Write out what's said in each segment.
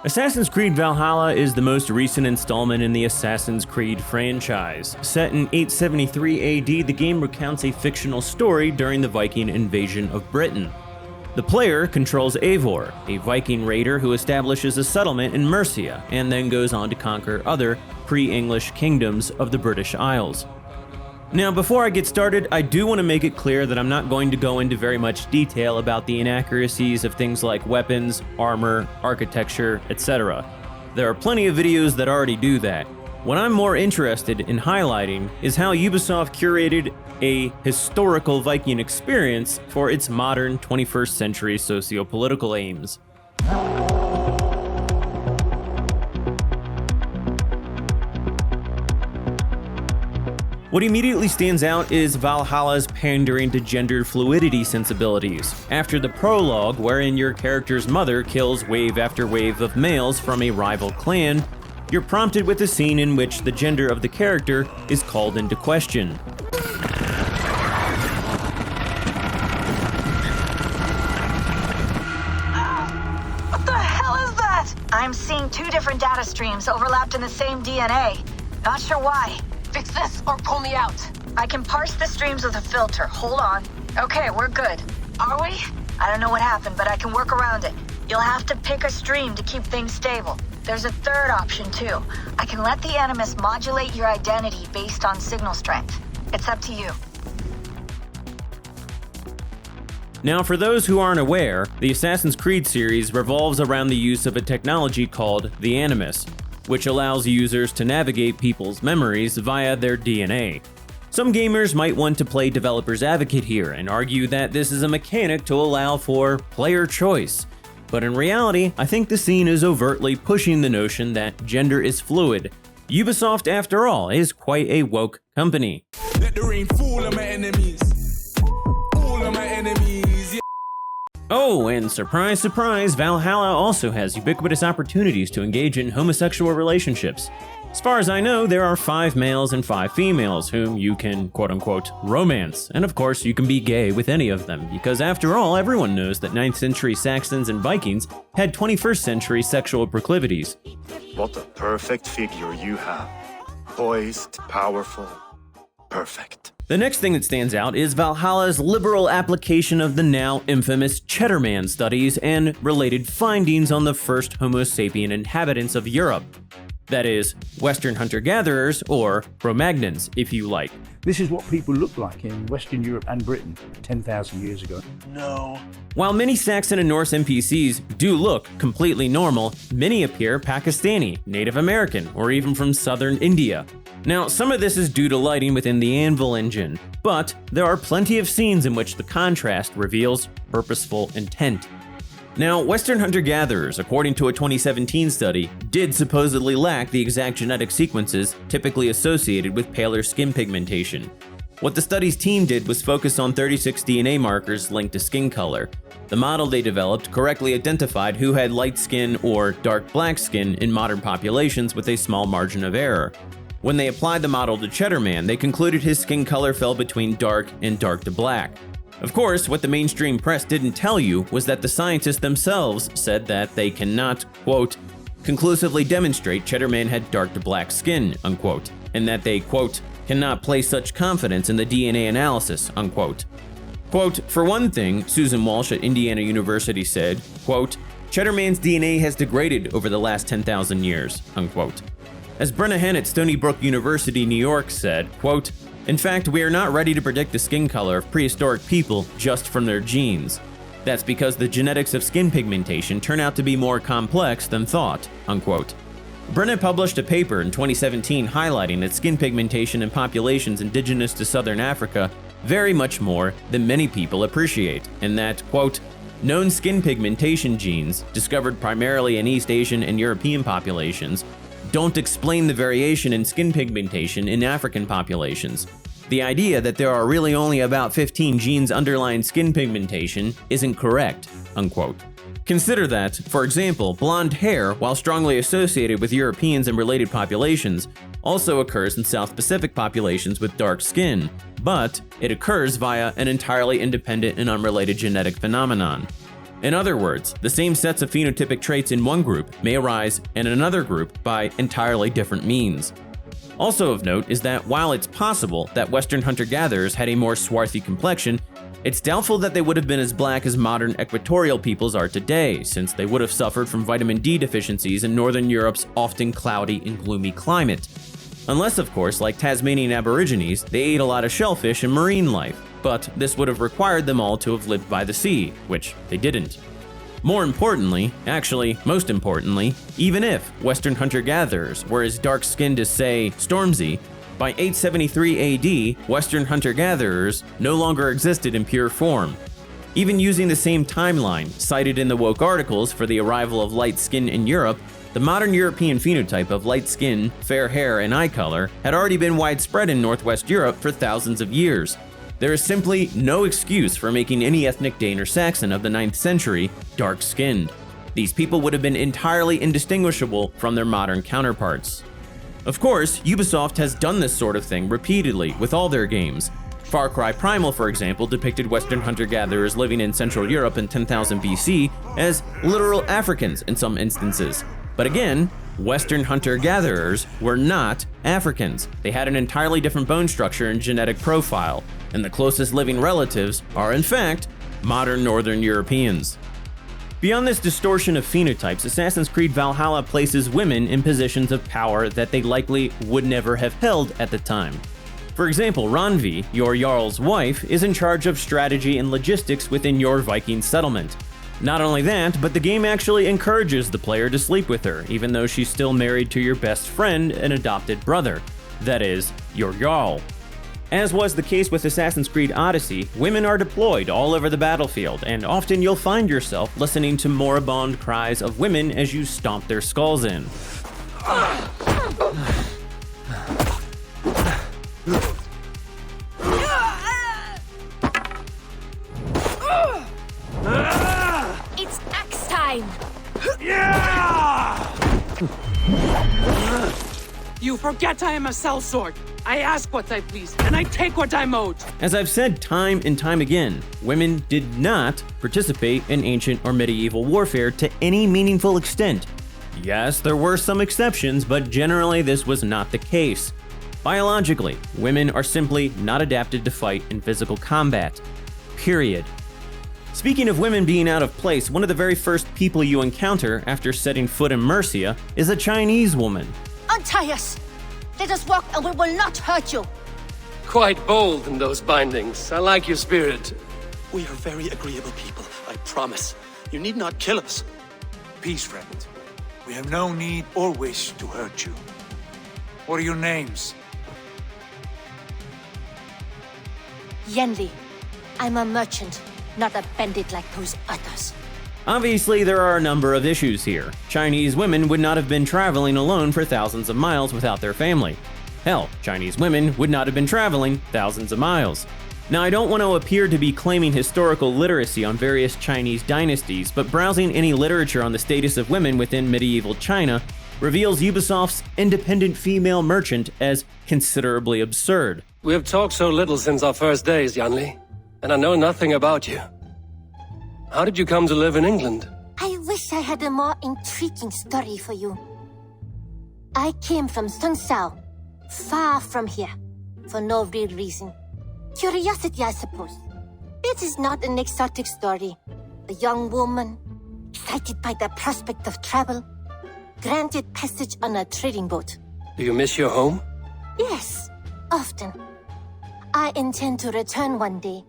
Assassin's Creed Valhalla is the most recent installment in the Assassin's Creed franchise. Set in 873 AD, the game recounts a fictional story during the Viking invasion of Britain. The player controls Eivor, a Viking raider who establishes a settlement in Mercia and then goes on to conquer other pre-English kingdoms of the British Isles. Now, before I get started, I do want to make it clear that I'm not going to go into very much detail about the inaccuracies of things like weapons, armor, architecture, etc. There are plenty of videos that already do that. What I'm more interested in highlighting is how Ubisoft curated a historical Viking experience for its modern 21st century socio-political aims. What immediately stands out is Valhalla's pandering to gender fluidity sensibilities. After the prologue, wherein your character's mother kills wave after wave of males from a rival clan, you're prompted with a scene in which the gender of the character is called into question. What the hell is that? I'm seeing two different data streams overlapped in the same DNA. Not sure why. Fix this or pull me out. I can parse the streams with a filter. Hold on. Okay, we're good. Are we? I don't know what happened, but I can work around it. You'll have to pick a stream to keep things stable. There's a third option, too. I can let the Animus modulate your identity based on signal strength. It's up to you. Now, for those who aren't aware, the Assassin's Creed series revolves around the use of a technology called the Animus, which allows users to navigate people's memories via their DNA. Some gamers might want to play developer's advocate here and argue that this is a mechanic to allow for player choice. But in reality, I think the scene is overtly pushing the notion that gender is fluid. Ubisoft, after all, is quite a woke company. Let the rain fall on my enemies. All of my enemies. Oh, and surprise, surprise, Valhalla also has ubiquitous opportunities to engage in homosexual relationships. As far as I know, there are 5 males and 5 females whom you can quote-unquote romance, and of course you can be gay with any of them, because after all, everyone knows that 9th century Saxons and Vikings had 21st century sexual proclivities. What a perfect figure you have. Poised, powerful, perfect. The next thing that stands out is Valhalla's liberal application of the now infamous Cheddarman studies and related findings on the first Homo sapien inhabitants of Europe. That is, Western hunter-gatherers, or Cro-Magnons, if you like. This is what people looked like in Western Europe and Britain 10,000 years ago. No. While many Saxon and Norse NPCs do look completely normal, many appear Pakistani, Native American, or even from southern India. Now, some of this is due to lighting within the Anvil engine, but there are plenty of scenes in which the contrast reveals purposeful intent. Now, Western hunter-gatherers, according to a 2017 study, did supposedly lack the exact genetic sequences typically associated with paler skin pigmentation. What the study's team did was focus on 36 DNA markers linked to skin color. The model they developed correctly identified who had light skin or dark black skin in modern populations with a small margin of error. When they applied the model to Cheddarman, they concluded his skin color fell between dark and dark to black. Of course, what the mainstream press didn't tell you was that the scientists themselves said that they cannot, quote, conclusively demonstrate Cheddarman had dark to black skin, unquote, and that they, quote, cannot place such confidence in the DNA analysis, unquote. Quote, for one thing, Susan Walsh at Indiana University said, quote, Cheddarman's DNA has degraded over the last 10,000 years, unquote. As Brenna Henn at Stony Brook University, New York said, quote, in fact, we are not ready to predict the skin color of prehistoric people just from their genes. That's because the genetics of skin pigmentation turn out to be more complex than thought, unquote. Brenna published a paper in 2017 highlighting that skin pigmentation in populations indigenous to southern Africa vary much more than many people appreciate, and that, quote, known skin pigmentation genes, discovered primarily in East Asian and European populations, don't explain the variation in skin pigmentation in African populations. The idea that there are really only about 15 genes underlying skin pigmentation isn't correct, unquote. Consider that, for example, blonde hair, while strongly associated with Europeans and related populations, also occurs in South Pacific populations with dark skin, but it occurs via an entirely independent and unrelated genetic phenomenon. In other words, the same sets of phenotypic traits in one group may arise in another group by entirely different means. Also of note is that while it's possible that Western hunter-gatherers had a more swarthy complexion, it's doubtful that they would have been as black as modern equatorial peoples are today, since they would have suffered from vitamin D deficiencies in Northern Europe's often cloudy and gloomy climate. Unless, of course, like Tasmanian Aborigines, they ate a lot of shellfish and marine life, but this would have required them all to have lived by the sea, which they didn't. More importantly, actually most importantly, even if Western hunter-gatherers were as dark-skinned as, say, Stormzy, by 873 AD, Western hunter-gatherers no longer existed in pure form. Even using the same timeline cited in the woke articles for the arrival of light skin in Europe, the modern European phenotype of light skin, fair hair, and eye color had already been widespread in Northwest Europe for thousands of years. There is simply no excuse for making any ethnic Dane or Saxon of the 9th century dark-skinned. These people would have been entirely indistinguishable from their modern counterparts. Of course, Ubisoft has done this sort of thing repeatedly with all their games. Far Cry Primal, for example, depicted Western hunter-gatherers living in Central Europe in 10,000 BC as literal Africans in some instances. But again, Western hunter-gatherers were not Africans. They had an entirely different bone structure and genetic profile, and the closest living relatives are, in fact, modern Northern Europeans. Beyond this distortion of phenotypes, Assassin's Creed Valhalla places women in positions of power that they likely would never have held at the time. For example, Randvi, your Jarl's wife, is in charge of strategy and logistics within your Viking settlement. Not only that, but the game actually encourages the player to sleep with her, even though she's still married to your best friend and adopted brother. That is, your Jarl. As was the case with Assassin's Creed Odyssey, women are deployed all over the battlefield, and often you'll find yourself listening to moribund cries of women as you stomp their skulls in. It's axe time! You forget I am a sellsword. I ask what I please, and I take what I'm owed. As I've said time and time again, women did not participate in ancient or medieval warfare to any meaningful extent. Yes, there were some exceptions, but generally this was not the case. Biologically, women are simply not adapted to fight in physical combat. Period. Speaking of women being out of place, one of the very first people you encounter after setting foot in Mercia is a Chinese woman. Untie us! Let us walk and we will not hurt you! Quite bold in those bindings. I like your spirit. We are very agreeable people, I promise. You need not kill us. Peace, friend. We have no need or wish to hurt you. What are your names? Yenli. I'm a merchant, not a bandit like those others. Obviously, there are a number of issues here. Chinese women would not have been traveling alone for thousands of miles without their family. Hell, Chinese women would not have been traveling thousands of miles. Now, I don't want to appear to be claiming historical literacy on various Chinese dynasties, but browsing any literature on the status of women within medieval China reveals Ubisoft's independent female merchant as considerably absurd. We have talked so little since our first days, Yanli, and I know nothing about you. How did you come to live in England? I wish I had a more intriguing story for you. I came from Sun Sao, far from here, for no real reason. Curiosity, I suppose. It is not an exotic story. A young woman, excited by the prospect of travel, granted passage on a trading boat. Do you miss your home? Yes, often. I intend to return one day,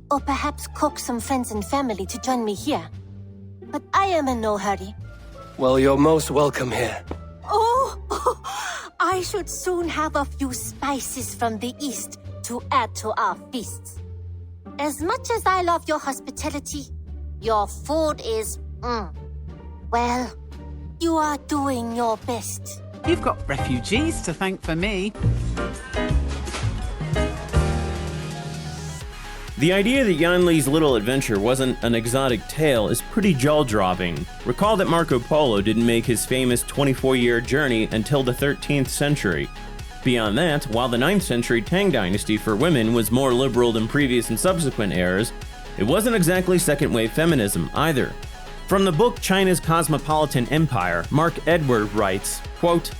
or perhaps coax some friends and family to join me here. But I am in no hurry. Well, you're most welcome here. Oh, I should soon have a few spices from the east to add to our feasts. As much as I love your hospitality, your food is, well, you are doing your best. You've got refugees to thank for me. The idea that Yanli's little adventure wasn't an exotic tale is pretty jaw-dropping. Recall that Marco Polo didn't make his famous 24-year journey until the 13th century. Beyond that, while the 9th century Tang Dynasty for women was more liberal than previous and subsequent eras, It wasn't exactly second-wave feminism either. From the book China's Cosmopolitan Empire, Mark Edward writes, quote,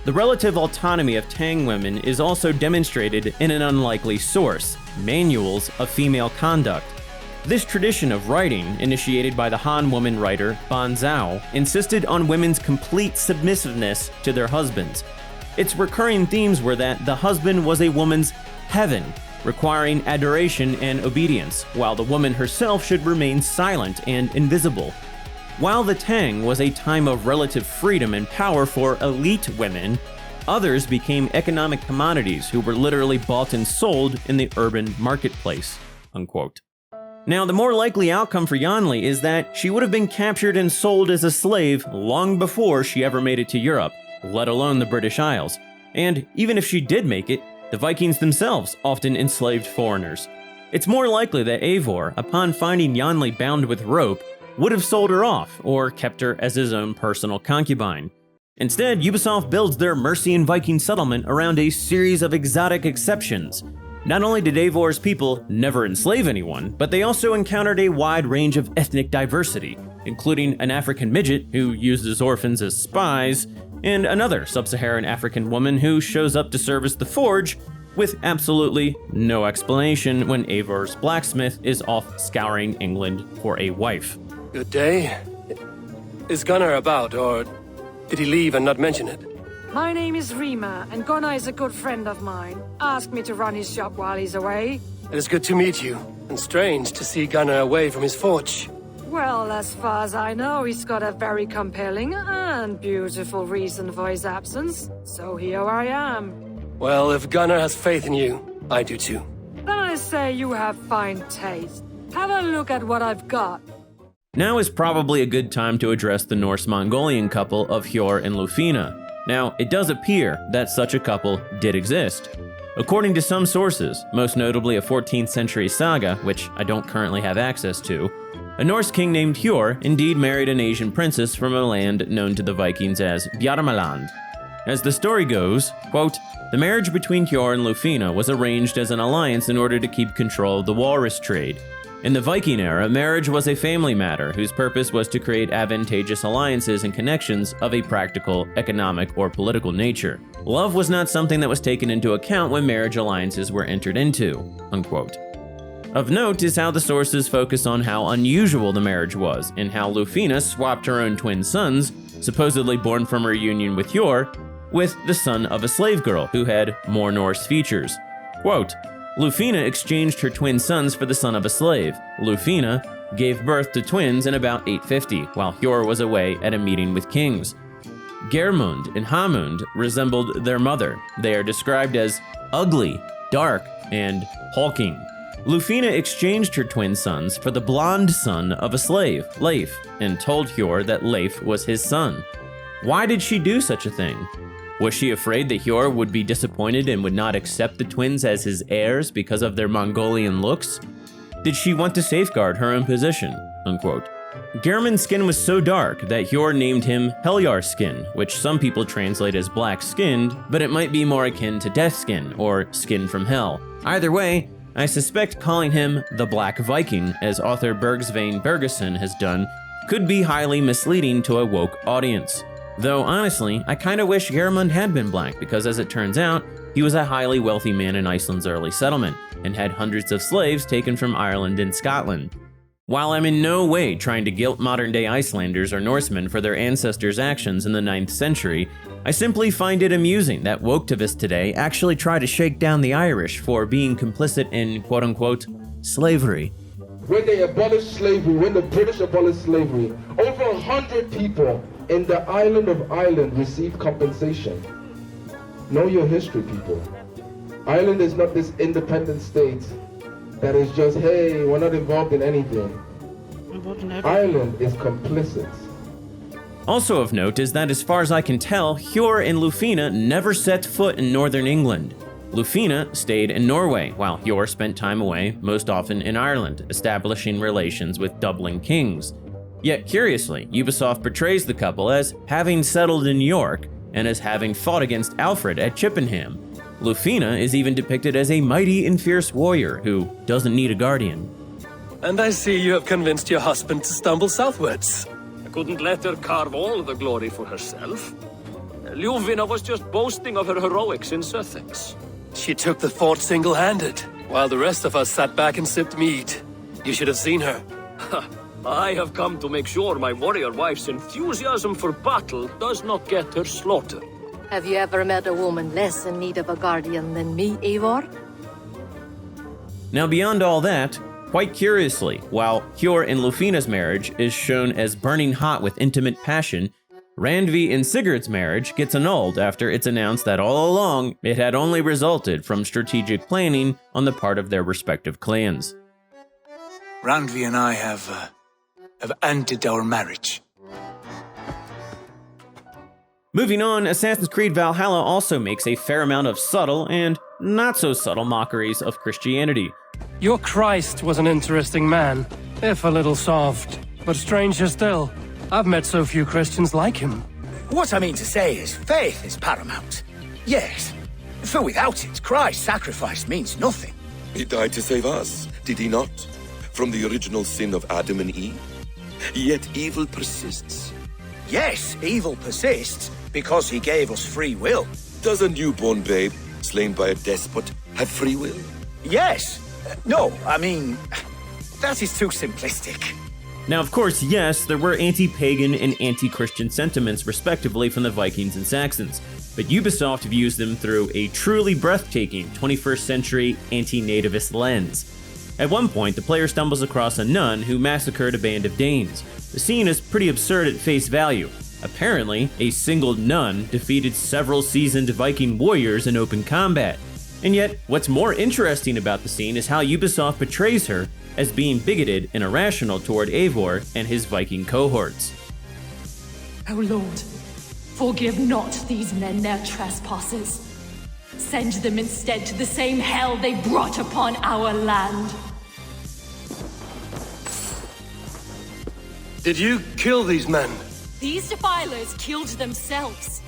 "The relative autonomy of Tang women is also demonstrated in an unlikely source, manuals of female conduct. This tradition of writing, initiated by the Han woman writer Ban Zhao, insisted on women's complete submissiveness to their husbands. Its recurring themes were that the husband was a woman's heaven, requiring adoration and obedience, while the woman herself should remain silent and invisible. While the Tang was a time of relative freedom and power for elite women, others became economic commodities who were literally bought and sold in the urban marketplace." Unquote. Now, the more likely outcome for Yanli is that she would have been captured and sold as a slave long before she ever made it to Europe, let alone the British Isles. And even if she did make it, the Vikings themselves often enslaved foreigners. It's more likely that Eivor, upon finding Yanli bound with rope, would have sold her off or kept her as his own personal concubine. Instead, Ubisoft builds their Mercian Viking settlement around a series of exotic exceptions. Not only did Eivor's people never enslave anyone, but they also encountered a wide range of ethnic diversity, including an African midget who uses orphans as spies, and another sub-Saharan African woman who shows up to service the forge with absolutely no explanation when Eivor's blacksmith is off scouring England for a wife. Good day. Is Gunnar about, or did he leave and not mention it? My name is Rima, and Gunnar is a good friend of mine. Asked me to run his shop while he's away. It is good to meet you, and strange to see Gunnar away from his forge. Well, as far as I know, he's got a very compelling and beautiful reason for his absence. So here I am. Well, if Gunnar has faith in you, I do too. Then I say you have fine taste. Have a look at what I've got. Now is probably a good time to address the Norse-Mongolian couple of Hjorr and Ljufvina. Now, it does appear that such a couple did exist. According to some sources, most notably a 14th century saga, which I don't currently have access to, a Norse king named Hjorr indeed married an Asian princess from a land known to the Vikings as Bjarmaland. As the story goes, quote, "The marriage between Hjorr and Ljufvina was arranged as an alliance in order to keep control of the walrus trade. In the Viking era, marriage was a family matter whose purpose was to create advantageous alliances and connections of a practical, economic, or political nature. Love was not something that was taken into account when marriage alliances were entered into." Unquote. Of note is how the sources focus on how unusual the marriage was, and how Ljufvina swapped her own twin sons, supposedly born from her union with Hjorr, with the son of a slave girl who had more Norse features. Quote, "Ljufvina exchanged her twin sons for the son of a slave. Ljufvina gave birth to twins in about 850, while Hjorr was away at a meeting with kings. Geirmund and Hamund resembled their mother. They are described as ugly, dark, and hulking. Ljufvina exchanged her twin sons for the blonde son of a slave, Leif, and told Hjorr that Leif was his son. Why did she do such a thing? Was she afraid that Hjorr would be disappointed and would not accept the twins as his heirs because of their Mongolian looks? Did she want to safeguard her own position?" Unquote. Geirmund's skin was so dark that Hjorr named him Heljarskinn, which some people translate as black-skinned, but it might be more akin to death skin or skin from hell. Either way, I suspect calling him the Black Viking, as author Bergsveinn Birgisson has done, could be highly misleading to a woke audience. Though honestly, I kinda wish Geirmund had been black, because as it turns out, he was a highly wealthy man in Iceland's early settlement, and had hundreds of slaves taken from Ireland and Scotland. While I'm in no way trying to guilt modern-day Icelanders or Norsemen for their ancestors' actions in the 9th century, I simply find it amusing that woketivists today actually try to shake down the Irish for being complicit in quote-unquote slavery. When they abolished slavery, when the British abolished slavery, over 100 people in the island of Ireland received compensation. Know your history, people. Ireland is not this independent state that is just, hey, we're not involved in anything. Ireland is complicit. Also of note is that as far as I can tell, Hjorr and Ljufvina never set foot in northern England. Ljufvina stayed in Norway, while Hjorr spent time away, most often in Ireland, establishing relations with Dublin kings. Yet curiously, Ubisoft portrays the couple as having settled in York and as having fought against Alfred at Chippenham. Ljufvina is even depicted as a mighty and fierce warrior who doesn't need a guardian. And I see you have convinced your husband to stumble southwards. I couldn't let her carve all the glory for herself. Ljufvina was just boasting of her heroics in Sussex. She took the fort single-handed, while the rest of us sat back and sipped mead. You should have seen her. I have come to make sure my warrior wife's enthusiasm for battle does not get her slaughtered. Have you ever met a woman less in need of a guardian than me, Eivor? Now beyond all that, quite curiously, while Hjorr and Ljufvina's marriage is shown as burning hot with intimate passion, Randvi and Sigurd's marriage gets annulled after it's announced that all along it had only resulted from strategic planning on the part of their respective clans. Randvi and I have ended our marriage. Moving on, Assassin's Creed Valhalla also makes a fair amount of subtle and not so subtle mockeries of Christianity. Your Christ was an interesting man, if a little soft, but stranger still. I've met so few Christians like him. What I mean to say is, faith is paramount. Yes, for without it, Christ's sacrifice means nothing. He died to save us, did he not? From the original sin of Adam and Eve? Yet evil persists. Yes, evil persists, because he gave us free will. Does a newborn babe, slain by a despot, have free will? Yes. No, I mean, that is too simplistic. Now, of course, yes, there were anti-pagan and anti-Christian sentiments, respectively, from the Vikings and Saxons, but Ubisoft views them through a truly breathtaking 21st century anti-nativist lens. At one point, the player stumbles across a nun who massacred a band of Danes. The scene is pretty absurd at face value. Apparently, a single nun defeated several seasoned Viking warriors in open combat. And yet, what's more interesting about the scene is how Ubisoft portrays her as being bigoted and irrational toward Eivor and his Viking cohorts. O Lord, forgive not these men their trespasses. Send them instead to the same hell they brought upon our land. Did you kill these men? These defilers killed themselves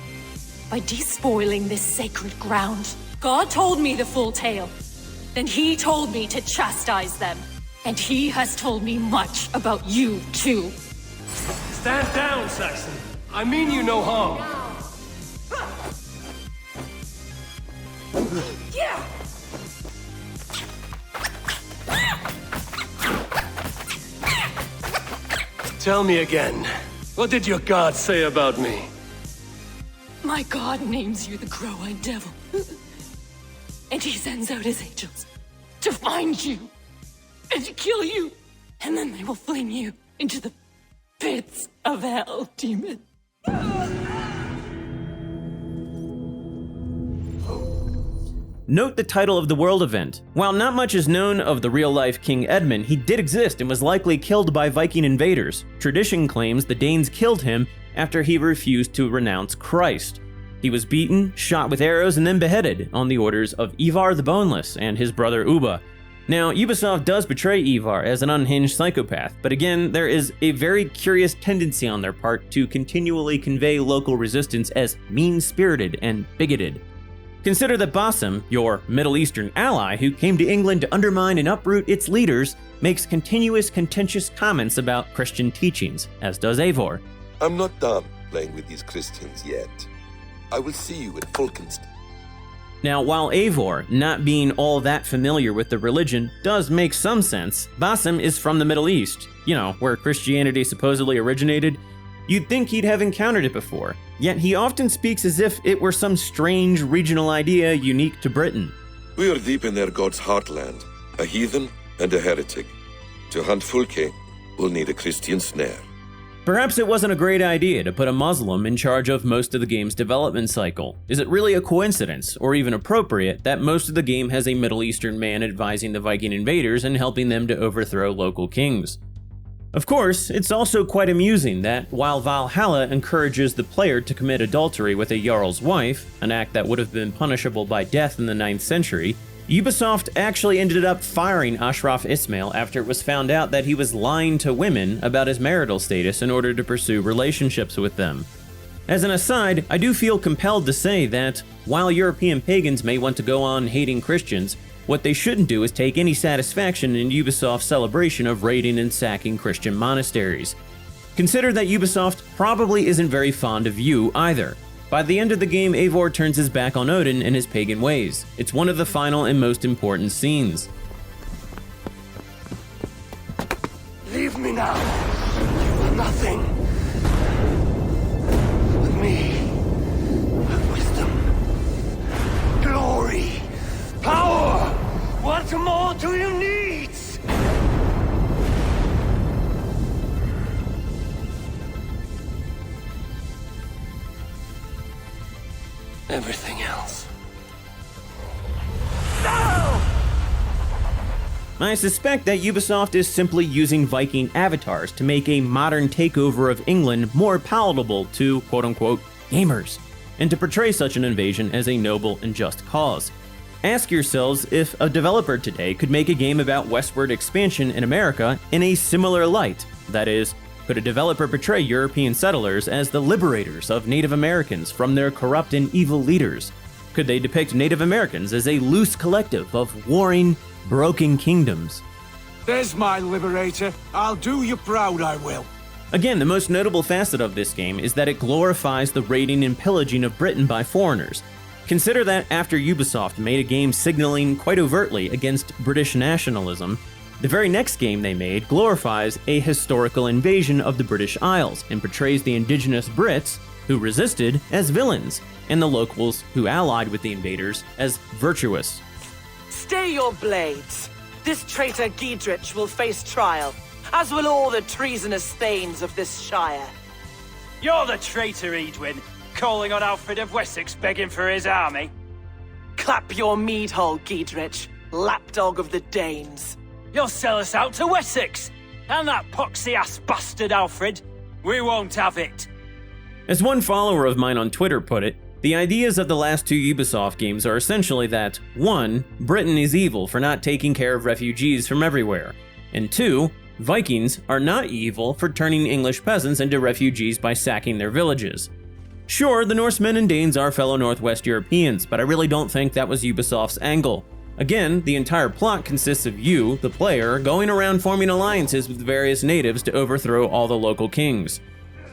by despoiling this sacred ground. God told me the full tale. Then he told me to chastise them. And he has told me much about you, too. Stand down, Saxon. I mean you no harm. Yeah. Tell me again. What did your god say about me? My God names you the Grow-Eyed Devil. And he sends out his angels to find you and to kill you. And then they will fling you into the pits of hell, demon. Note the title of the world event. While not much is known of the real-life King Edmund, he did exist and was likely killed by Viking invaders. Tradition claims the Danes killed him after he refused to renounce Christ. He was beaten, shot with arrows, and then beheaded on the orders of Ivar the Boneless and his brother Ubba. Now, Ubisoft does portray Ivar as an unhinged psychopath, but again, there is a very curious tendency on their part to continually convey local resistance as mean-spirited and bigoted. Consider that Basim, your Middle Eastern ally who came to England to undermine and uproot its leaders, makes continuous contentious comments about Christian teachings, as does Eivor. I'm not done playing with these Christians yet. I will see you in Folkestone. Now, while Eivor, not being all that familiar with the religion, does make some sense, Basim is from the Middle East, where Christianity supposedly originated. You'd think he'd have encountered it before, yet he often speaks as if it were some strange regional idea unique to Britain. We are deep in their god's heartland, a heathen and a heretic. To hunt Fulke, we'll need a Christian snare. Perhaps it wasn't a great idea to put a Muslim in charge of most of the game's development cycle. Is it really a coincidence, or even appropriate, that most of the game has a Middle Eastern man advising the Viking invaders and helping them to overthrow local kings? Of course, it's also quite amusing that, while Valhalla encourages the player to commit adultery with a Jarl's wife, an act that would have been punishable by death in the 9th century, Ubisoft actually ended up firing Ashraf Ismail after it was found out that he was lying to women about his marital status in order to pursue relationships with them. As an aside, I do feel compelled to say that, while European pagans may want to go on hating Christians, What they shouldn't do is take any satisfaction in Ubisoft's celebration of raiding and sacking Christian monasteries. Consider that Ubisoft probably isn't very fond of you either. By the end of the game, Eivor turns his back on Odin and his pagan ways. It's one of the final and most important scenes. Leave me now. You are nothing. With me, have wisdom, glory, power. What more do you need? Everything else. No! I suspect that Ubisoft is simply using Viking avatars to make a modern takeover of England more palatable to quote-unquote gamers, and to portray such an invasion as a noble and just cause. Ask yourselves if a developer today could make a game about westward expansion in America in a similar light. That is, could a developer portray European settlers as the liberators of Native Americans from their corrupt and evil leaders? Could they depict Native Americans as a loose collective of warring, broken kingdoms? There's my liberator. I'll do you proud, I will. Again, the most notable facet of this game is that it glorifies the raiding and pillaging of Britain by foreigners. Consider that after Ubisoft made a game signaling quite overtly against British nationalism, the very next game they made glorifies a historical invasion of the British Isles and portrays the indigenous Brits, who resisted, as villains, and the locals who allied with the invaders as virtuous. Stay your blades. This traitor Geidrich will face trial, as will all the treasonous thanes of this shire. You're the traitor, Edwin, calling on Alfred of Wessex begging for his army. Clap your mead hole, Geidrich, lapdog of the Danes. You'll sell us out to Wessex, and that poxy-ass bastard Alfred. We won't have it. As one follower of mine on Twitter put it, the ideas of the last two Ubisoft games are essentially that 1. Britain is evil for not taking care of refugees from everywhere, and 2. Vikings are not evil for turning English peasants into refugees by sacking their villages. Sure, the Norsemen and Danes are fellow Northwest Europeans, but I really don't think that was Ubisoft's angle. Again, the entire plot consists of you, the player, going around forming alliances with various natives to overthrow all the local kings.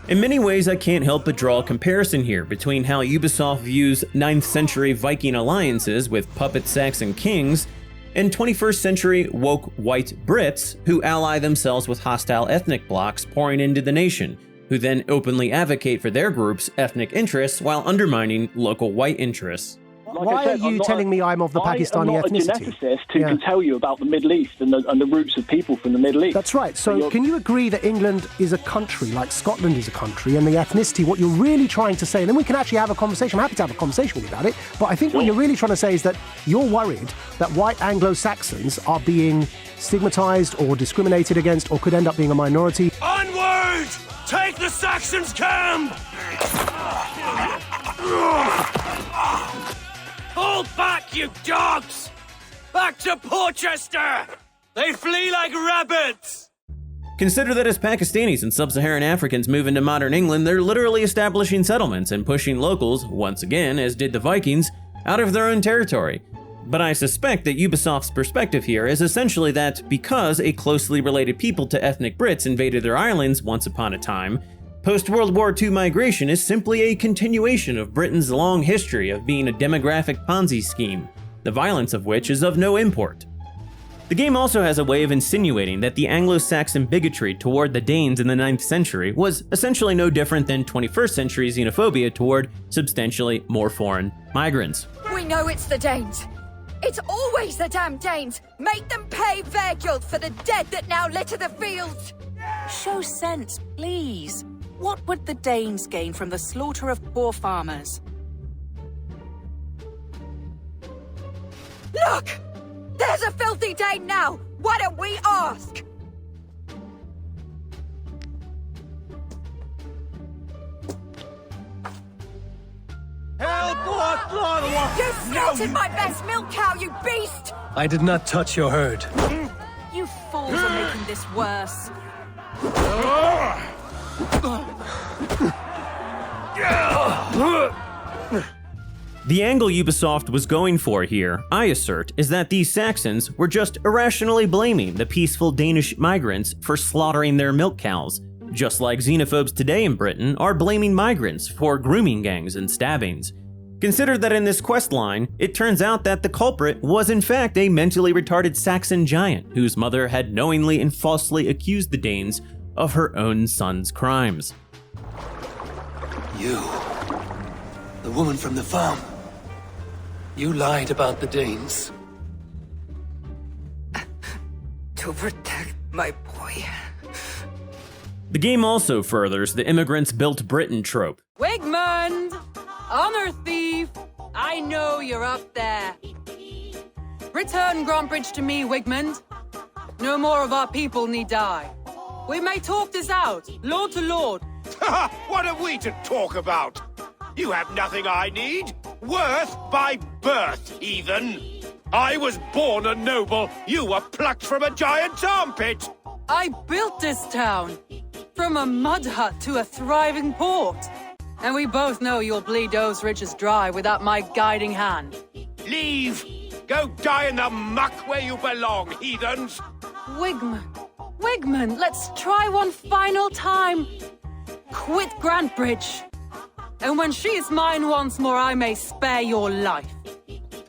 In many ways, I can't help but draw a comparison here between how Ubisoft views 9th century Viking alliances with puppet Saxon kings and 21st century woke white Brits who ally themselves with hostile ethnic blocs pouring into the nation, who then openly advocate for their group's ethnic interests while undermining local white interests. Like why are you telling me I'm of the Pakistani ethnicity? I'm not a geneticist who can tell you about the Middle East and the roots of people from the Middle East. That's right. So can you agree that England is a country, like Scotland is a country, and the ethnicity, what you're really trying to say, and then we can actually have a conversation, I'm happy to have a conversation with you about it, but I think what you're really trying to say is that you're worried that white Anglo-Saxons are being stigmatized or discriminated against or could end up being a minority. Onward! Take the Saxons' camp! Hold back, you dogs! Back to Porchester! They flee like rabbits! Consider that as Pakistanis and sub-Saharan Africans move into modern England, they're literally establishing settlements and pushing locals, once again, as did the Vikings, out of their own territory. But I suspect that Ubisoft's perspective here is essentially that because a closely related people to ethnic Brits invaded their islands once upon a time, post-World War II migration is simply a continuation of Britain's long history of being a demographic Ponzi scheme, the violence of which is of no import. The game also has a way of insinuating that the Anglo-Saxon bigotry toward the Danes in the 9th century was essentially no different than 21st century xenophobia toward substantially more foreign migrants. We know it's the Danes. It's always the damn Danes! Make them pay Verguld for the dead that now litter the fields! Show sense, please. What would the Danes gain from the slaughter of poor farmers? Look! There's a filthy Dane now! Why don't we ask? You slaughtered my best milk cow, you beast! I did not touch your herd. You fools are making this worse. The angle Ubisoft was going for here, I assert, is that these Saxons were just irrationally blaming the peaceful Danish migrants for slaughtering their milk cows, just like xenophobes today in Britain are blaming migrants for grooming gangs and stabbings. Consider that in this questline, it turns out that the culprit was in fact a mentally retarded Saxon giant whose mother had knowingly and falsely accused the Danes of her own son's crimes. You, the woman from the farm. You lied about the Danes. To protect my boy. The game also furthers the immigrants built Britain trope. Wigmund! Honor thief! I know you're up there. Return Grantbridge to me, Wigmund. No more of our people need die. We may talk this out, lord to lord. What have we to talk about? You have nothing I need. Worth by birth, heathen. I was born a noble. You were plucked from a giant's armpit. I built this town. From a mud hut to a thriving port. And we both know you'll bleed those riches dry without my guiding hand. Leave. Go die in the muck where you belong, heathens. Wigmund, let's try one final time. Quit Grantbridge. And when she is mine once more, I may spare your life.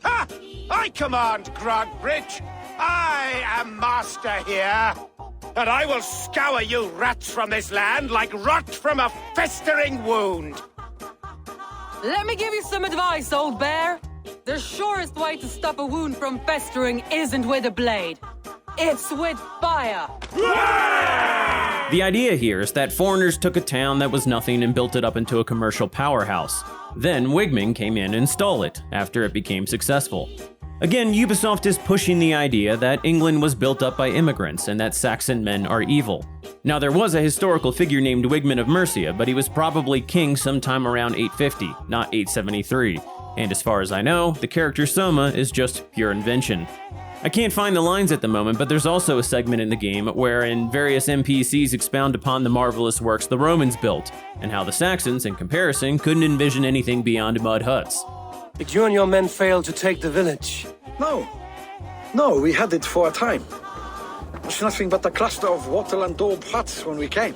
Ha! I command Grantbridge. I am master here. And I will scour you rats from this land like rot from a festering wound. Let me give you some advice, old bear. The surest way to stop a wound from festering isn't with a blade. It's with fire. The idea here is that foreigners took a town that was nothing and built it up into a commercial powerhouse. Then Wigmund came in and stole it after it became successful. Again, Ubisoft is pushing the idea that England was built up by immigrants and that Saxon men are evil. Now, there was a historical figure named Wigmund of Mercia, but he was probably king sometime around 850, not 873. And as far as I know, the character Soma is just pure invention. I can't find the lines at the moment, but there's also a segment in the game wherein various NPCs expound upon the marvelous works the Romans built, and how the Saxons, in comparison, couldn't envision anything beyond mud huts. Did you and your men fail to take the village? No, we had it for a time. It was nothing but a cluster of wattle and daub huts when we came.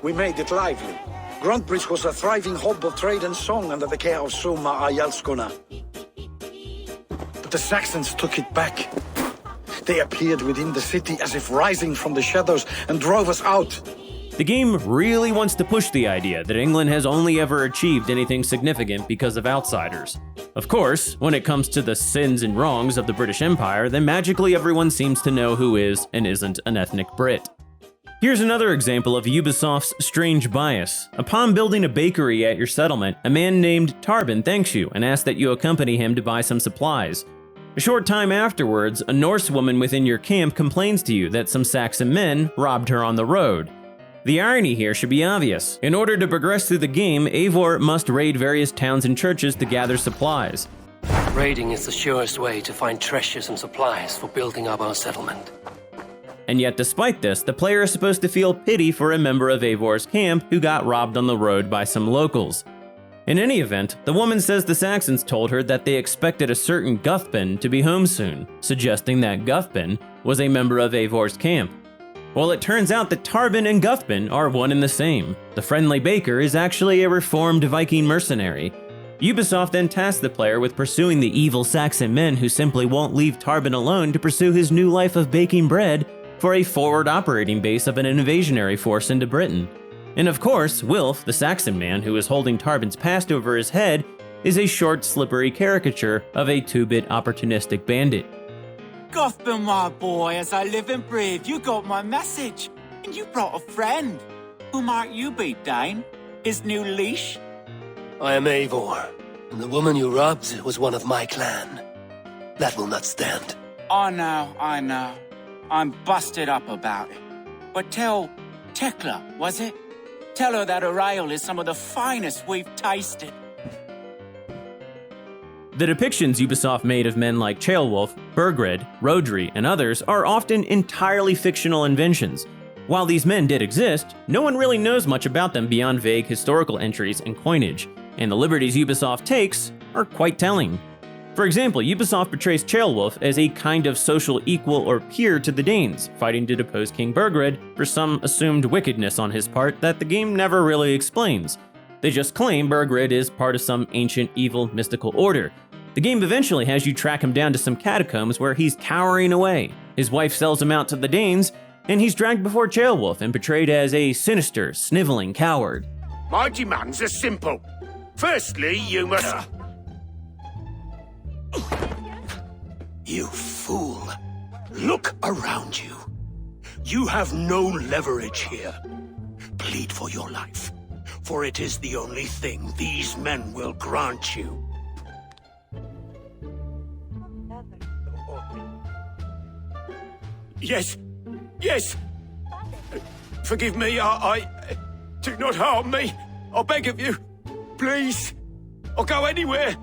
We made it lively. Grantbridge was a thriving hub of trade and song under the care of Soma Hjorr. But the Saxons took it back. They appeared within the city as if rising from the shadows and drove us out. The game really wants to push the idea that England has only ever achieved anything significant because of outsiders. Of course, when it comes to the sins and wrongs of the British Empire, then magically everyone seems to know who is and isn't an ethnic Brit. Here's another example of Ubisoft's strange bias. Upon building a bakery at your settlement, a man named Tarbin thanks you and asks that you accompany him to buy some supplies. A short time afterwards, a Norse woman within your camp complains to you that some Saxon men robbed her on the road. The irony here should be obvious. In order to progress through the game, Eivor must raid various towns and churches to gather supplies. Raiding is the surest way to find treasures and supplies for building up our settlement. And yet despite this, the player is supposed to feel pity for a member of Eivor's camp who got robbed on the road by some locals. In any event, the woman says the Saxons told her that they expected a certain Guthbin to be home soon, suggesting that Guthbin was a member of Eivor's camp. Well, it turns out that Tarbin and Guthbin are one and the same. The friendly baker is actually a reformed Viking mercenary. Ubisoft then tasks the player with pursuing the evil Saxon men who simply won't leave Tarbin alone to pursue his new life of baking bread for a forward operating base of an invasionary force into Britain. And of course, Wilf, the Saxon man who is holding Tarbin's past over his head, is a short, slippery caricature of a 2-bit opportunistic bandit. Guthbin, my boy, as I live and breathe, you got my message. And you brought a friend. Who might you be, Dane? His new leash? I am Eivor, and the woman you robbed was one of my clan. That will not stand. I know. I'm busted up about it. But tell Tekla, was it? Tell her that her ale is some of the finest we've tasted. The depictions Ubisoft made of men like Ceolwulf, Burgred, Rodri, and others are often entirely fictional inventions. While these men did exist, no one really knows much about them beyond vague historical entries and coinage, and the liberties Ubisoft takes are quite telling. For example, Ubisoft portrays Ceolwulf as a kind of social equal or peer to the Danes, fighting to depose King Burgred for some assumed wickedness on his part that the game never really explains. They just claim Burgred is part of some ancient evil mystical order. The game eventually has you track him down to some catacombs where he's cowering away. His wife sells him out to the Danes, and he's dragged before Ceolwulf and portrayed as a sinister, sniveling coward. My demands are simple. Firstly, you must... You fool. Look around you. You have no leverage here. Plead for your life, for it is the only thing these men will grant you. Yes, yes. Forgive me, I... Do not harm me. I beg of you. Please. I'll go anywhere.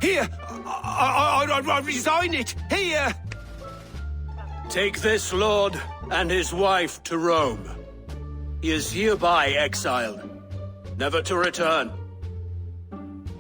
Here. I resign it. Here. Take this lord and his wife to Rome. He is hereby exiled, never to return.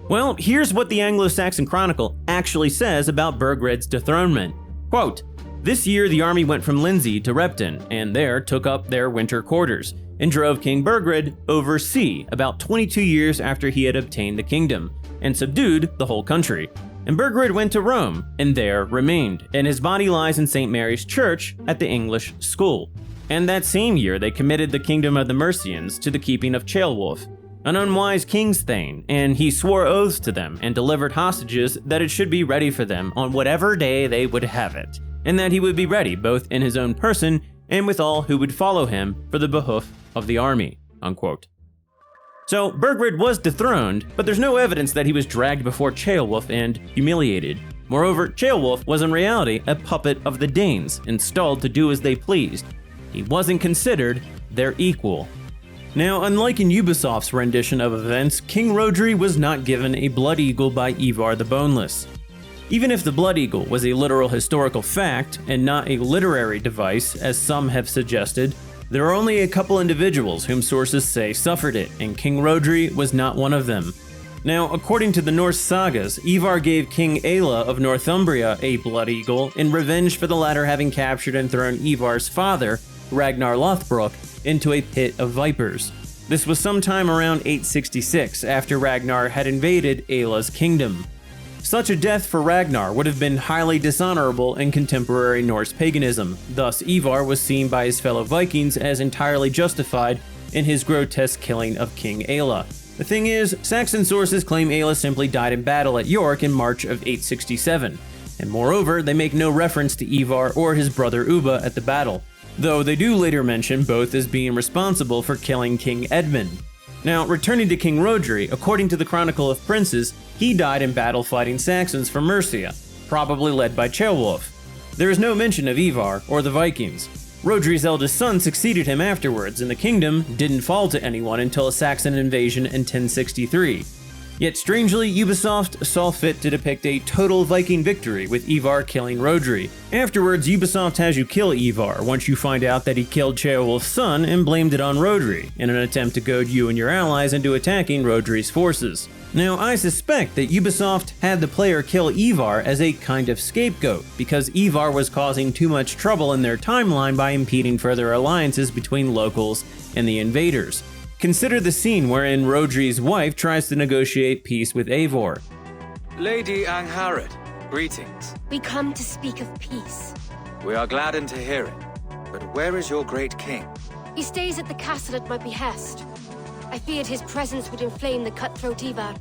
Well, here's what the Anglo-Saxon Chronicle actually says about Burgred's dethronement. Quote, "This year the army went from Lindsey to Repton, and there took up their winter quarters, and drove King Burgred over sea about 22 years after he had obtained the kingdom, and subdued the whole country. And Burgred went to Rome, and there remained, and his body lies in St. Mary's Church at the English School. And that same year they committed the kingdom of the Mercians to the keeping of Ceolwulf, an unwise king's thane, and he swore oaths to them and delivered hostages that it should be ready for them on whatever day they would have it, and that he would be ready both in his own person and with all who would follow him for the behoof of the army." Unquote. So Burgred was dethroned, but there's no evidence that he was dragged before Ceolwulf and humiliated. Moreover, Ceolwulf was in reality a puppet of the Danes, installed to do as they pleased. He wasn't considered their equal. Now, unlike in Ubisoft's rendition of events, King Rhodri was not given a blood eagle by Ivar the Boneless. Even if the blood eagle was a literal historical fact and not a literary device, as some have suggested, there are only a couple individuals whom sources say suffered it, and King Rhodri was not one of them. Now, according to the Norse sagas, Ivar gave King Aella of Northumbria a blood eagle in revenge for the latter having captured and thrown Ivar's father, Ragnar Lothbrok, into a pit of vipers. This was sometime around 866, after Ragnar had invaded Aella's kingdom. Such a death for Ragnar would have been highly dishonorable in contemporary Norse paganism. Thus, Ivar was seen by his fellow Vikings as entirely justified in his grotesque killing of King Aella. The thing is, Saxon sources claim Aella simply died in battle at York in March of 867, and moreover, they make no reference to Ivar or his brother Ubba at the battle, though they do later mention both as being responsible for killing King Edmund. Now, returning to King Rhodri, according to the Chronicle of Princes, he died in battle fighting Saxons from Mercia, probably led by Ceolwulf. There is no mention of Ivar or the Vikings. Rhodri's eldest son succeeded him afterwards, and the kingdom didn't fall to anyone until a Saxon invasion in 1063. Yet strangely, Ubisoft saw fit to depict a total Viking victory with Ivar killing Rhodri. Afterwards, Ubisoft has you kill Ivar once you find out that he killed Ceolwulf's son and blamed it on Rhodri, in an attempt to goad you and your allies into attacking Rhodri's forces. Now, I suspect that Ubisoft had the player kill Ivar as a kind of scapegoat, because Ivar was causing too much trouble in their timeline by impeding further alliances between locals and the invaders. Consider the scene wherein Rhodri's wife tries to negotiate peace with Eivor. Lady Angharad, greetings. We come to speak of peace. We are gladdened to hear it. But where is your great king? He stays at the castle at my behest. I feared his presence would inflame the cutthroat Ivar.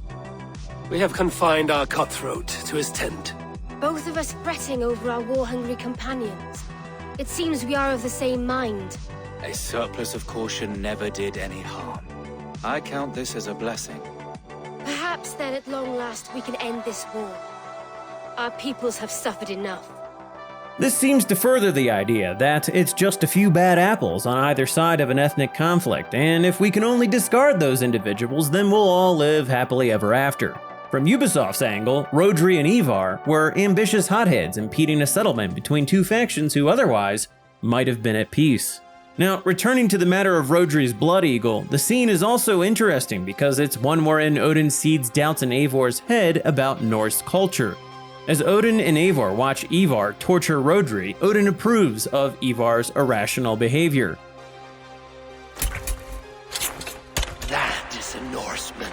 We have confined our cutthroat to his tent. Both of us fretting over our war-hungry companions. It seems we are of the same mind. A surplus of caution never did any harm. I count this as a blessing. Perhaps then at long last we can end this war. Our peoples have suffered enough. This seems to further the idea that it's just a few bad apples on either side of an ethnic conflict, and if we can only discard those individuals, then we'll all live happily ever after. From Ubisoft's angle, Rhodri and Ivar were ambitious hotheads impeding a settlement between two factions who otherwise might have been at peace. Now, returning to the matter of Rhodri's Blood Eagle, the scene is also interesting because it's one wherein Odin seeds doubts in Eivor's head about Norse culture. As Odin and Eivor watch Ivar torture Rhodri, Odin approves of Ivar's irrational behavior. That is a Norseman,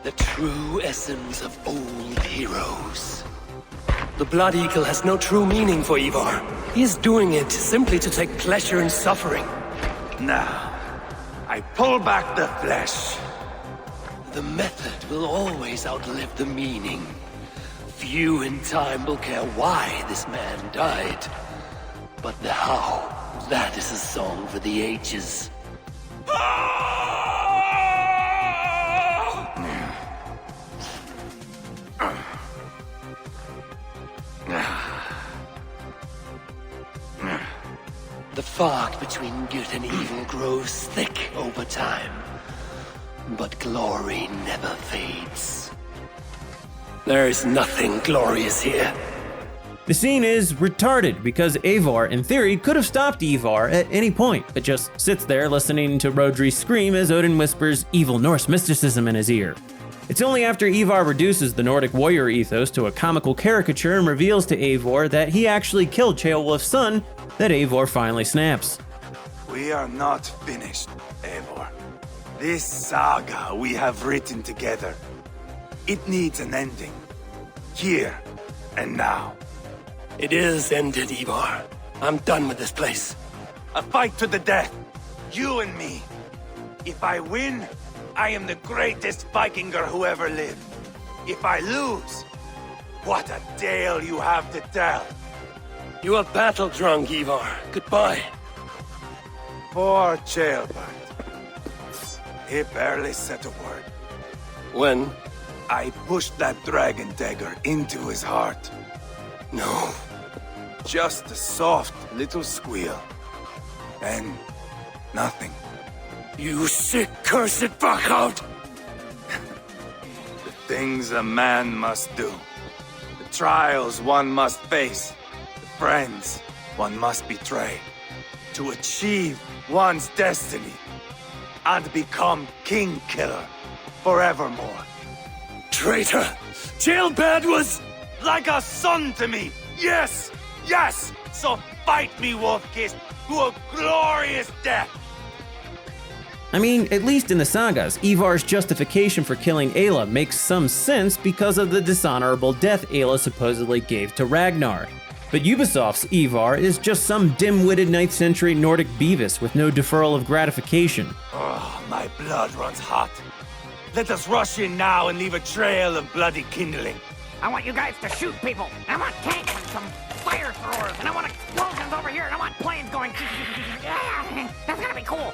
the true essence of old heroes. The Blood Eagle has no true meaning for Ivar. He is doing it simply to take pleasure in suffering. Now, I pull back the flesh. The method will always outlive the meaning. Few in time will care why this man died. But the how, that is a song for the ages. The fog between good and evil grows thick over time, but glory never fades. There is nothing glorious here. The scene is retarded because Eivor, in theory, could have stopped Ivar at any point, but just sits there listening to Rhodri scream as Odin whispers evil Norse mysticism in his ear. It's only after Ivar reduces the Nordic warrior ethos to a comical caricature and reveals to Eivor that he actually killed Ceolwulf's son that Eivor finally snaps. We are not finished, Eivor. This saga we have written together, it needs an ending. Here and now. It is ended, Ivar. I'm done with this place. A fight to the death. You and me. If I win, I am the greatest Vikinger who ever lived. If I lose, what a tale you have to tell. You are battle drunk, Ivar. Goodbye. Poor Ceolwulf. He barely said a word. When? I pushed that dragon dagger into his heart. No. Just a soft little squeal. And nothing. You sick, cursed fuck-out! The things a man must do. The trials one must face. The friends one must betray. To achieve one's destiny. And become king killer forevermore. Traitor! Ceolbad was... like a son to me! Yes! Yes! So fight me, Wolfkiss, to a glorious death! I mean, at least in the sagas, Ivar's justification for killing Ayla makes some sense because of the dishonorable death Ayla supposedly gave to Ragnar. But Ubisoft's Ivar is just some dim-witted 9th century Nordic Beavis with no deferral of gratification. Oh, my blood runs hot. Let us rush in now and leave a trail of bloody kindling. I want you guys to shoot people. I want tanks and some fire throwers, and I want explosions over here, and I want planes going. That's gonna be cool.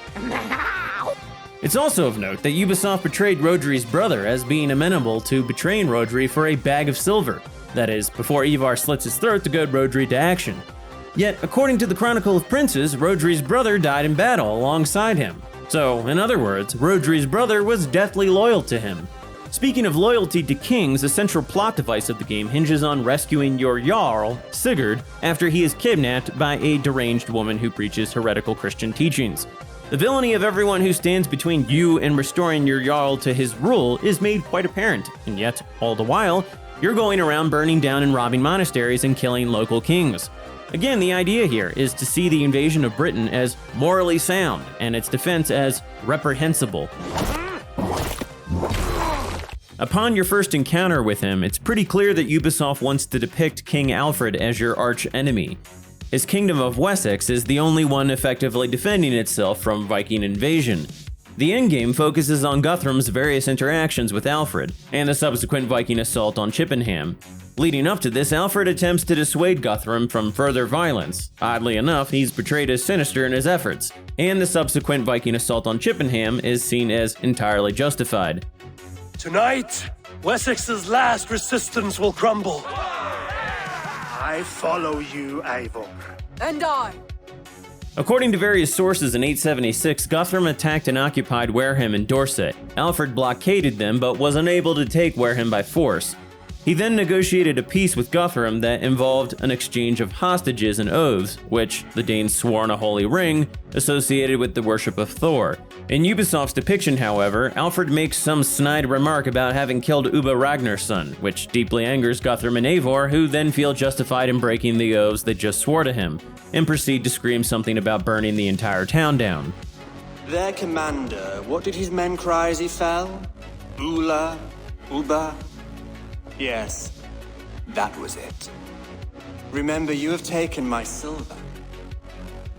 It's also of note that Ubisoft portrayed Rhodri's brother as being amenable to betraying Rhodri for a bag of silver. That is, before Ivar slits his throat to goad Rhodri to action. Yet, according to the Chronicle of Princes, Rhodri's brother died in battle alongside him. So, in other words, Rhodri's brother was deathly loyal to him. Speaking of loyalty to kings, the central plot device of the game hinges on rescuing your Jarl, Sigurd, after he is kidnapped by a deranged woman who preaches heretical Christian teachings. The villainy of everyone who stands between you and restoring your Jarl to his rule is made quite apparent, and yet, all the while, you're going around burning down and robbing monasteries and killing local kings. Again, the idea here is to see the invasion of Britain as morally sound, and its defense as reprehensible. Upon your first encounter with him, it's pretty clear that Ubisoft wants to depict King Alfred as your arch-enemy. His kingdom of Wessex is the only one effectively defending itself from Viking invasion. The endgame focuses on Guthrum's various interactions with Alfred, and the subsequent Viking assault on Chippenham. Leading up to this, Alfred attempts to dissuade Guthrum from further violence. Oddly enough, he's portrayed as sinister in his efforts, and the subsequent Viking assault on Chippenham is seen as entirely justified. Tonight, Wessex's last resistance will crumble. I follow you, Eivor. And I. According to various sources in 876, Guthrum attacked and occupied Wareham and Dorset. Alfred blockaded them but was unable to take Wareham by force. He then negotiated a peace with Guthrum that involved an exchange of hostages and oaths, which the Danes swore on a holy ring associated with the worship of Thor. In Ubisoft's depiction, however, Alfred makes some snide remark about having killed Ubba Ragnarsson, which deeply angers Guthrum and Eivor, who then feel justified in breaking the oaths they just swore to him, and proceed to scream something about burning the entire town down. Their commander, what did his men cry as he fell? Ula? Ubba? Yes, that was it. Remember, you have taken my silver.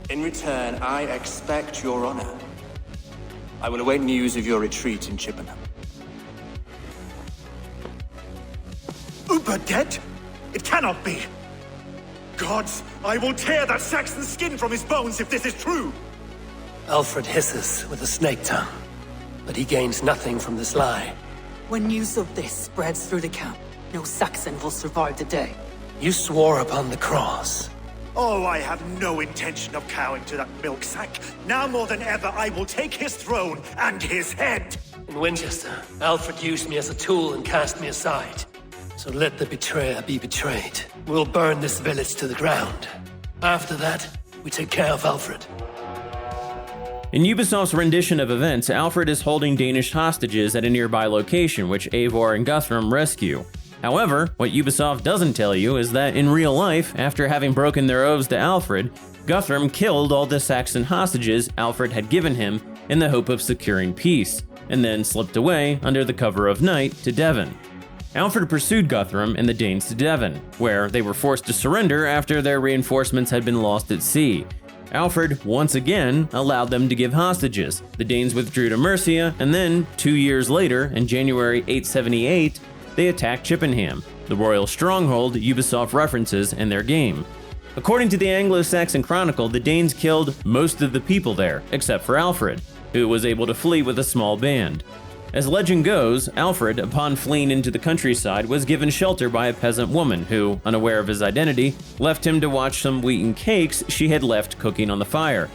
In return, I expect your honor. I will await news of your retreat in Chippenham. Ubba dead? It cannot be! Gods, I will tear that Saxon skin from his bones if this is true! Alfred hisses with a snake tongue, but he gains nothing from this lie. When news of this spreads through the camp, no Saxon will survive the day. You swore upon the cross. Oh, I have no intention of cowing to that milk sack. Now more than ever, I will take his throne and his head! In Winchester, Alfred used me as a tool and cast me aside. So let the betrayer be betrayed. We'll burn this village to the ground. After that, we take care of Alfred. In Ubisoft's rendition of events, Alfred is holding Danish hostages at a nearby location, which Eivor and Guthrum rescue. However, what Ubisoft doesn't tell you is that in real life, after having broken their oaths to Alfred, Guthrum killed all the Saxon hostages Alfred had given him in the hope of securing peace, and then slipped away under the cover of night to Devon. Alfred pursued Guthrum and the Danes to Devon, where they were forced to surrender after their reinforcements had been lost at sea. Alfred, once again, allowed them to give hostages. The Danes withdrew to Mercia, and then, 2 years later, in January 878, they attacked Chippenham, the royal stronghold Ubisoft references in their game. According to the Anglo-Saxon Chronicle, the Danes killed most of the people there, except for Alfred, who was able to flee with a small band. As legend goes, Alfred, upon fleeing into the countryside, was given shelter by a peasant woman who, unaware of his identity, left him to watch some wheaten cakes she had left cooking on the fire.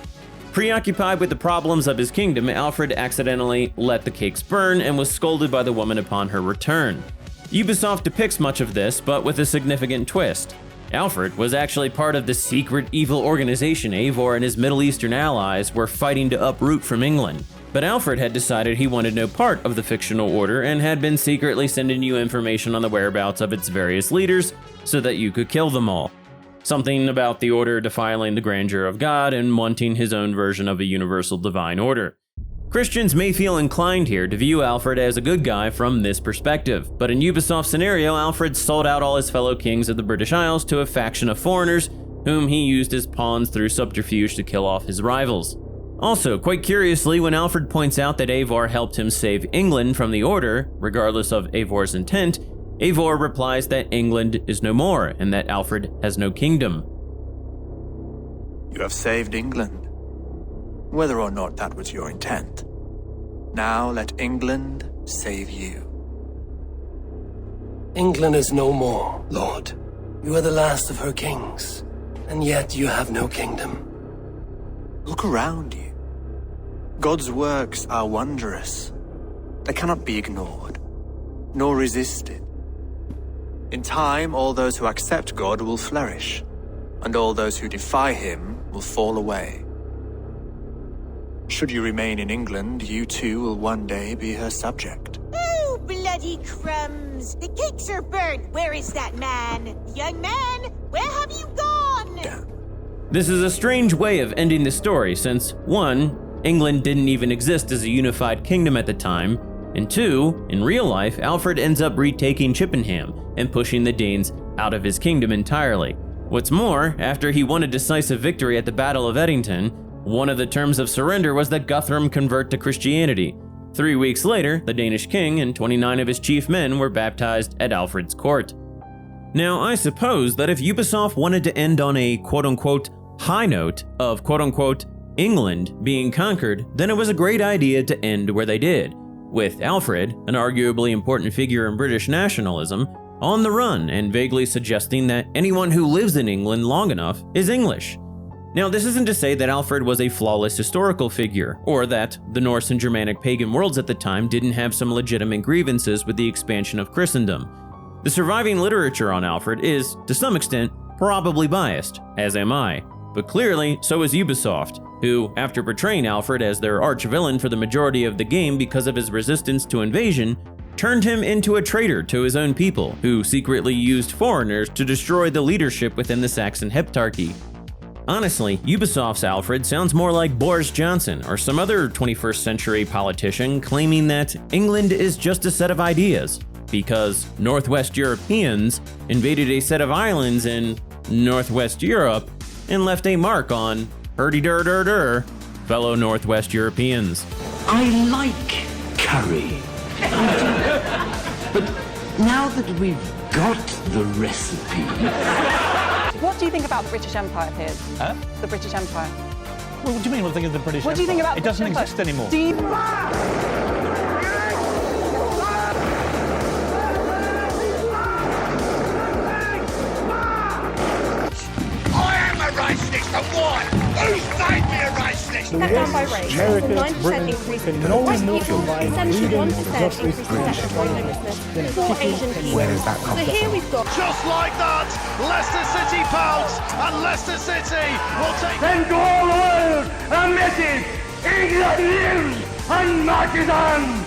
Preoccupied with the problems of his kingdom, Alfred accidentally let the cakes burn and was scolded by the woman upon her return. Ubisoft depicts much of this, but with a significant twist. Alfred was actually part of the secret evil organization Eivor and his Middle Eastern allies were fighting to uproot from England. But Alfred had decided he wanted no part of the fictional order and had been secretly sending you information on the whereabouts of its various leaders so that you could kill them all. Something about the order defiling the grandeur of God and wanting his own version of a universal divine order. Christians may feel inclined here to view Alfred as a good guy from this perspective, but in Ubisoft's scenario, Alfred sold out all his fellow kings of the British Isles to a faction of foreigners whom he used as pawns through subterfuge to kill off his rivals. Also, quite curiously, when Alfred points out that Eivor helped him save England from the Order, regardless of Eivor's intent, Eivor replies that England is no more and that Alfred has no kingdom. You have saved England, whether or not that was your intent. Now let England save you. England is no more, Lord. You are the last of her kings, and yet you have no kingdom. Look around you. God's works are wondrous. They cannot be ignored, nor resisted. In time, all those who accept God will flourish, and all those who defy him will fall away. Should you remain in England, you too will one day be her subject. Oh, bloody crumbs! The cakes are burnt! Where is that man? Young man, where have you gone? This is a strange way of ending the story since, 1, England didn't even exist as a unified kingdom at the time, and 2, in real life, Alfred ends up retaking Chippenham and pushing the Danes out of his kingdom entirely. What's more, after he won a decisive victory at the Battle of Edington, one of the terms of surrender was that Guthrum convert to Christianity. 3 weeks later, the Danish king and 29 of his chief men were baptized at Alfred's court. Now, I suppose that if Ubisoft wanted to end on a quote-unquote high note of quote-unquote England being conquered, then it was a great idea to end where they did, with Alfred, an arguably important figure in British nationalism, on the run and vaguely suggesting that anyone who lives in England long enough is English. Now, this isn't to say that Alfred was a flawless historical figure, or that the Norse and Germanic pagan worlds at the time didn't have some legitimate grievances with the expansion of Christendom. The surviving literature on Alfred is, to some extent, probably biased, as am I. But clearly, so is Ubisoft, who, after portraying Alfred as their arch-villain for the majority of the game because of his resistance to invasion, turned him into a traitor to his own people, who secretly used foreigners to destroy the leadership within the Saxon Heptarchy. Honestly, Ubisoft's Alfred sounds more like Boris Johnson or some other 21st century politician claiming that England is just a set of ideas, because Northwest Europeans invaded a set of islands in Northwest Europe and left a mark on hurdy-dur-dur-dur fellow Northwest Europeans. I like curry. But now that we've got the recipe... What do you think about the British Empire, Piers? Huh? The British Empire. Well, what do you mean, what do you think of the British Empire? What do you think about it doesn't exist anymore. Do you... Racist and why? Who made me a racist? Cut down by race. There's a 9% increase in white people, essentially 1% increase in sexual homelessness for Asian people. So here we've got... Just like that, Leicester City pounce, and Leicester City will take... Send to all the world a message! England lives and marches on!